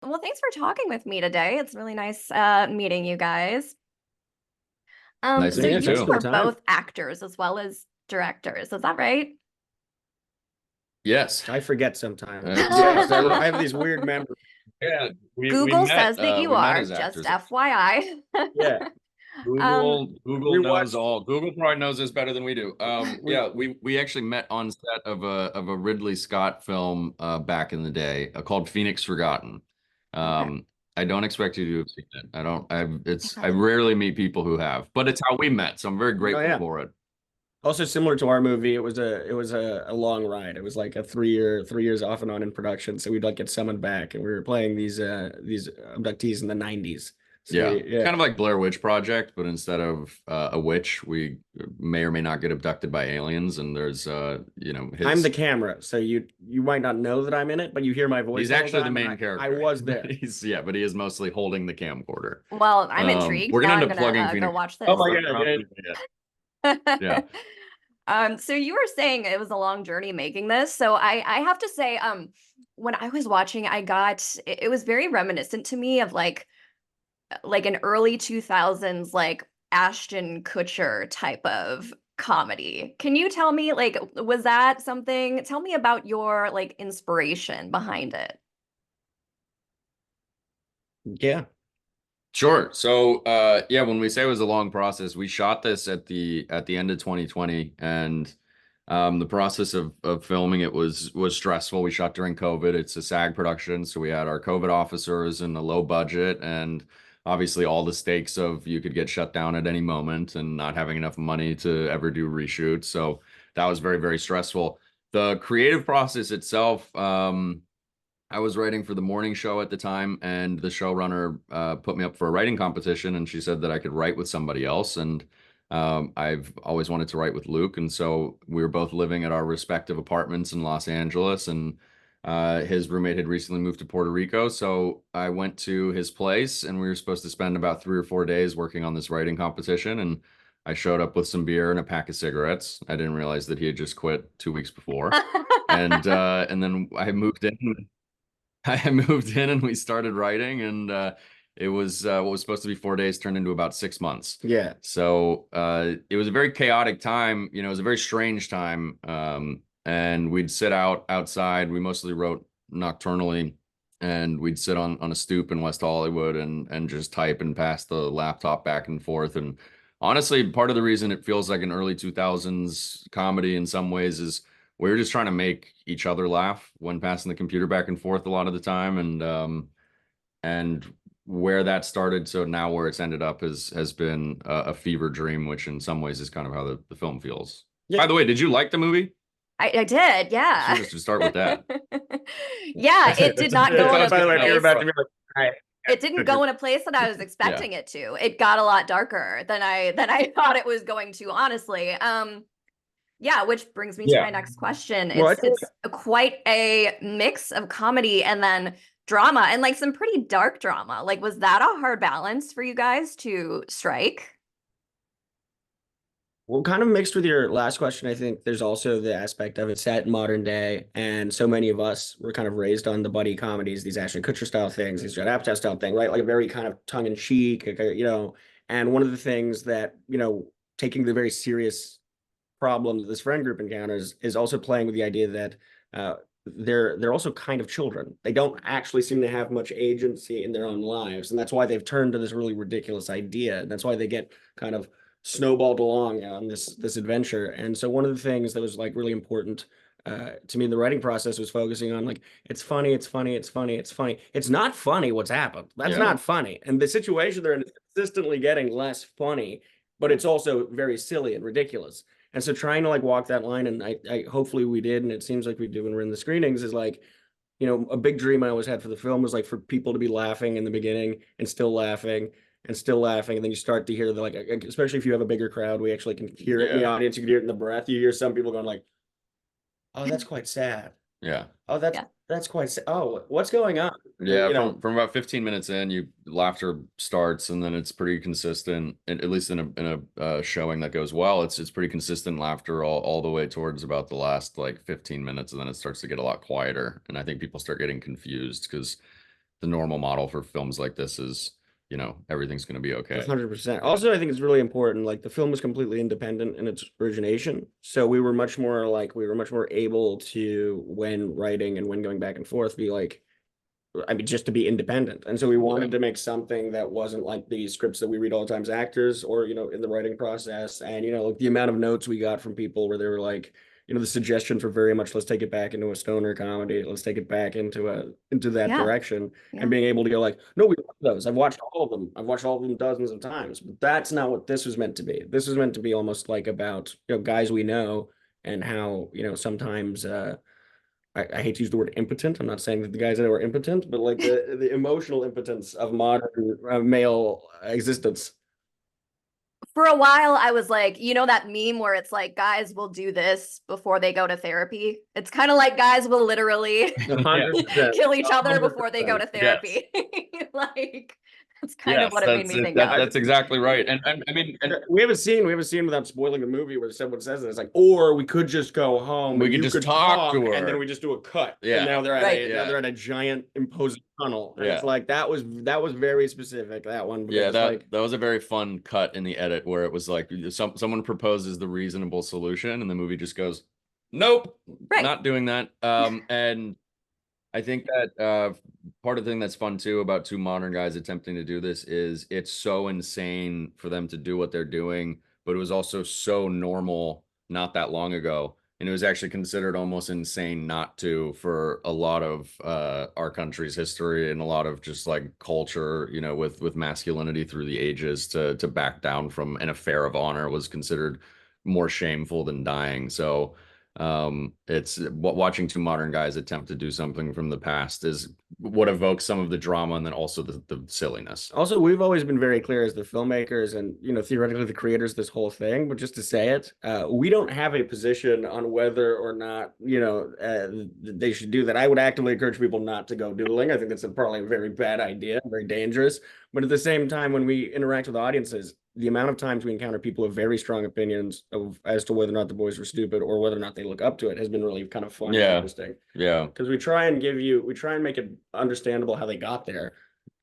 Well, thanks for talking with me today. It's really nice meeting you guys. Nice So meeting Yeah, you you thanks two for too. the are time. both actors as well as directors, is that right? Yes. I forget sometimes. It's Yes, I have these weird memories. yeah. We Google met says that you we met are, as just actors. FYI. Yeah, Um, Google we knows watched. all. Google probably knows this better than we do. We Yeah, we actually met on set of a Ridley Scott film back in the day called Phoenix Forgotten. okay, Um, I don't expect you to have seen it. I I haven't. rarely meet people who have, but it's how we met, so I'm very oh grateful yeah. for it. Also similar to our movie, it was a long ride. It was like a 3 years off and on in production. So we'd like get summoned back, and we were playing these abductees in the '90s. So Yeah, we yeah. kind of like Blair Witch Project, but instead of a witch, we may or may not get abducted by aliens, and there's I'm the his camera, so you might not know that I'm in it, but you hear my voice he's the whole actually the time, and main I character. was there. But he is mostly holding the camcorder. Well, I'm intrigued. We're gonna Now end I'm up gonna plugging go Phoenix. watch Oh this. my God! Yeah. So you were saying it was a long journey making this. So I have to say, when I was watching, it was very reminiscent to me of like an early 2000s like Ashton Kutcher type of comedy. Can you tell me like was that something? Tell me about your like inspiration behind it. Yeah. Sure. So yeah, when we say it was a long process, we shot this at the end of 2020, and the process of filming it was stressful. We shot during COVID. It's a SAG production, so we had our COVID officers and a low budget, and obviously all the stakes of you could get shut down at any moment and not having enough money to ever do reshoots. So that was very, very stressful. The creative process itself, I was writing for the morning show at the time, and the showrunner put me up for a writing competition, and she said that I could write with somebody else. And I've always wanted to write with Luke, and so we were both living at our respective apartments in Los Angeles, and his roommate had recently moved to Puerto Rico, so I went to his place, and we were supposed to spend about 3 or 4 days working on this writing competition. And I showed up with some beer and a pack of cigarettes. I didn't realize that he had just quit 2 weeks before. And then I moved in. I moved in and we started writing, and it was what was supposed to be 4 days turned into about 6 months. Yeah. So it was a very chaotic time. It was a very strange time. And we'd sit outside. We mostly wrote nocturnally, and we'd sit on a stoop in West Hollywood and just type and pass the laptop back and forth. And honestly, part of the reason it feels like an early 2000s comedy in some ways is we were just trying to make each other laugh when passing the computer back and forth a lot of the time. And where that started, so now where it's ended up has been a fever dream, which in some ways is kind of how the film feels. Yeah. By the way, did you like the movie? I did, I yeah. should just start with that. Yeah, it did not go in a By the way, if you're place. about to be like, all right, It didn't go in a place that I was Yeah. expecting it to. It got a lot darker than I thought it was going to, honestly. Yeah, which brings me to Yeah. my next question. well, I think It's quite a mix of comedy and then drama and like some pretty dark drama. Like, was that a hard balance for you guys to strike? well, kind of mixed with your last question. I think there's also the aspect of it's set in modern day, and so many of us were kind of raised on the buddy comedies, these Ashton Kutcher style things, these Judd Apatow style thing, right? Like a very kind of tongue in cheek, And one of the things that taking the very serious problem that this friend group encounters is also playing with the idea that uh, they're also kind of children. They don't actually seem to have much agency in their own lives, and that's why they've turned to this really ridiculous idea. And that's why they get kind of snowballed along on this adventure. And so one of the things that was like really important to me in the writing process was focusing on like it's funny, it's funny, it's funny, it's funny. It's not funny what's happened. That's Yeah. not funny. And the situation they're in is consistently getting less funny, but it's also very silly and ridiculous. And so trying to like walk that line, and I hopefully we did, and it seems like we do when we're in the screenings, is like, a big dream I always had for the film was like for people to be laughing in the beginning and still laughing and still laughing. And then you start to hear the like, especially if you have a bigger crowd, we actually can hear it in the Yeah. audience. You can hear it in the breath. You hear some people going like, oh, that's quite sad. Yeah. Oh, Yeah. that's quite sad. Oh, what's going on? Yeah, from about 15 minutes in, laughter starts, and then it's pretty consistent. At least in a showing that goes well, it's pretty consistent laughter all the way towards about the last like 15 minutes, and then it starts to get a lot quieter. And I think people start getting confused because the normal model for films like this is, you know, everything's going to be okay. 100%. Also, I think it's really important. Like the film was completely independent in its origination, so we were much more able to, when writing and when going back and forth, be like, I mean, just to be independent. And so we wanted to make something that wasn't like the scripts that we read all the time as actors, or, you know, in the writing process. And, you know, like the amount of notes we got from people where they were like, you know, the suggestions were very much, let's take it back into a stoner comedy. Let's take it back into that Yeah. direction. Yeah. And being able to go like, no, we love those. I've watched all of them. I've watched all of them dozens of times. But that's not what this was meant to be. This was meant to be almost like about, you know, guys we know, and how, you know, sometimes I hate to use the word impotent. I'm not saying that the guys that were impotent, but like the emotional impotence of modern male existence. For a while, I was like, you know, that meme where it's like guys will do this before they go to therapy. It's kind of like guys will literally 100%. kill each other before they go 100%. to therapy. Like that's kind of Yes, what it made me think of. that's exactly right. And I mean, and We have a scene without spoiling the movie where someone says it. It's like, or we could just go home. We and could you just could talk to her. and then we just do a cut. Yeah. And now they're at Right. now they're at a giant imposing tunnel. And Yeah. it's like that was very specific, that one. yeah, because, that like, that was a very fun cut in the edit where it was like someone proposes the reasonable solution and the movie just goes, nope, Right. not doing that. And I think that part of the thing that's fun too about two modern guys attempting to do this is it's so insane for them to do what they're doing, but it was also so normal not that long ago. And it was actually considered almost insane not to, for a lot of our country's history and a lot of just like culture, you know, with masculinity through the ages, to back down from an affair of honor was considered more shameful than dying. So it's watching two modern guys attempt to do something from the past is what evokes some of the drama and then also the silliness. Also, we've always been very clear as the filmmakers and, you know, theoretically the creators of this whole thing, but just to say it, we don't have a position on whether or not, you know, they should do that. I would actively encourage people not to go doodling. I think that's probably a very bad idea, very dangerous. But at the same time, when we interact with audiences, the amount of times we encounter people with very strong opinions as to whether or not the boys were stupid or whether or not they look up to it has been really kind of fun and interesting. Yeah. Because we try and make it understandable how they got there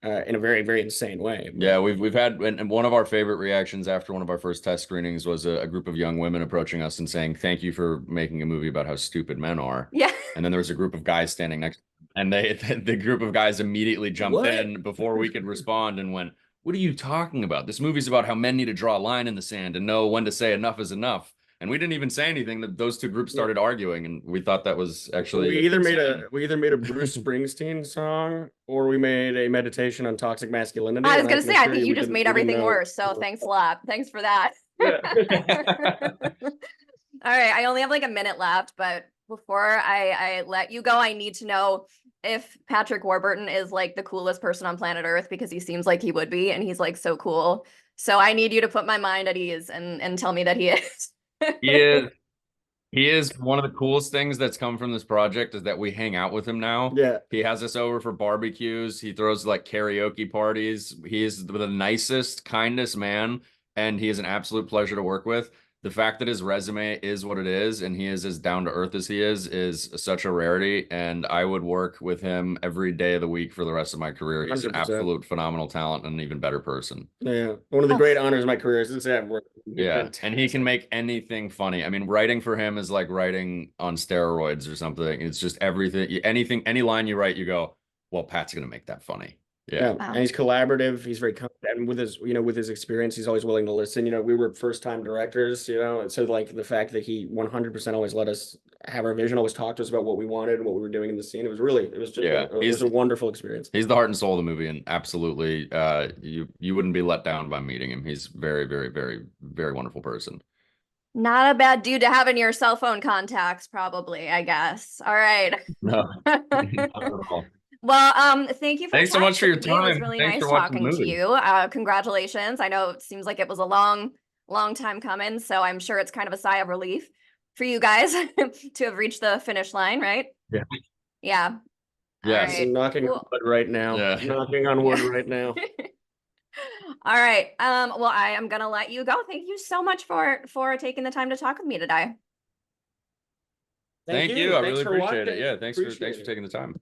in a very, very insane way. Yeah, we've had, and one of our favorite reactions after one of our first test screenings was a group of young women approaching us and saying, thank you for making a movie about how stupid men are. Yeah. And then there was a group of guys standing next, and the group of guys immediately jumped in before we could respond and went, what are you talking about? This movie's about how men need to draw a line in the sand and know when to say enough is enough. And we didn't even say anything. That those two groups started arguing, and we thought that was actually we either made a Bruce Springsteen song or we made a meditation on toxic masculinity. I was gonna say, I think you just made everything worse. So thanks a lot. Thanks for that. Yeah. All right, I only have like a minute left, but before I let you go, I need to know if Patrick Warburton is like the coolest person on planet Earth, because he seems like he would be, and he's like so cool. So I need you to put my mind at ease and tell me that he is. He is one of the coolest things that's come from this project is that we hang out with him now. Yeah. He has us over for barbecues. He throws like karaoke parties. He is the nicest, kindest man, and he is an absolute pleasure to work with. The fact that his resume is what it is and he is as down to earth as he is such a rarity. And I would work with him every day of the week for the rest of my career. He's 100%. an absolute phenomenal talent and an even better person. Yeah. One of the great honors of my career is to have worked. Yeah. And he can make anything funny. I mean, writing for him is like writing on steroids or something. It's just everything, any line you write, you go, well, Pat's going to make that funny. Yeah. And he's collaborative. He's very confident, and with his experience, he's always willing to listen. You know, we were first time directors, you know, and so like the fact that he 100% always let us have our vision, always talked to us about what we wanted and what we were doing in the scene. It was a wonderful experience. He's the heart and soul of the movie, and absolutely, you wouldn't be let down by meeting him. He's very, very, very, very wonderful person. Not a bad dude to have in your cell phone contacts, probably, I guess. All right. No, not at all. Well, thank you for Thanks so much for your talking to me. It was time. really Thanks nice for watching the talking to movie. you. Congratulations. I know it seems like it was a long time coming, so I'm sure it's kind of a sigh of relief for you guys to have reached the finish line, right? Yeah. Yeah. Yes. All right. Knocking on wood right now. Yeah. Knocking on wood right now. All right. Well, I am gonna let you go. Thank you so much for taking the time to talk with me today. Thank you. I Thanks really for appreciate it. watching. Yeah, thanks for Appreciate it. taking the time.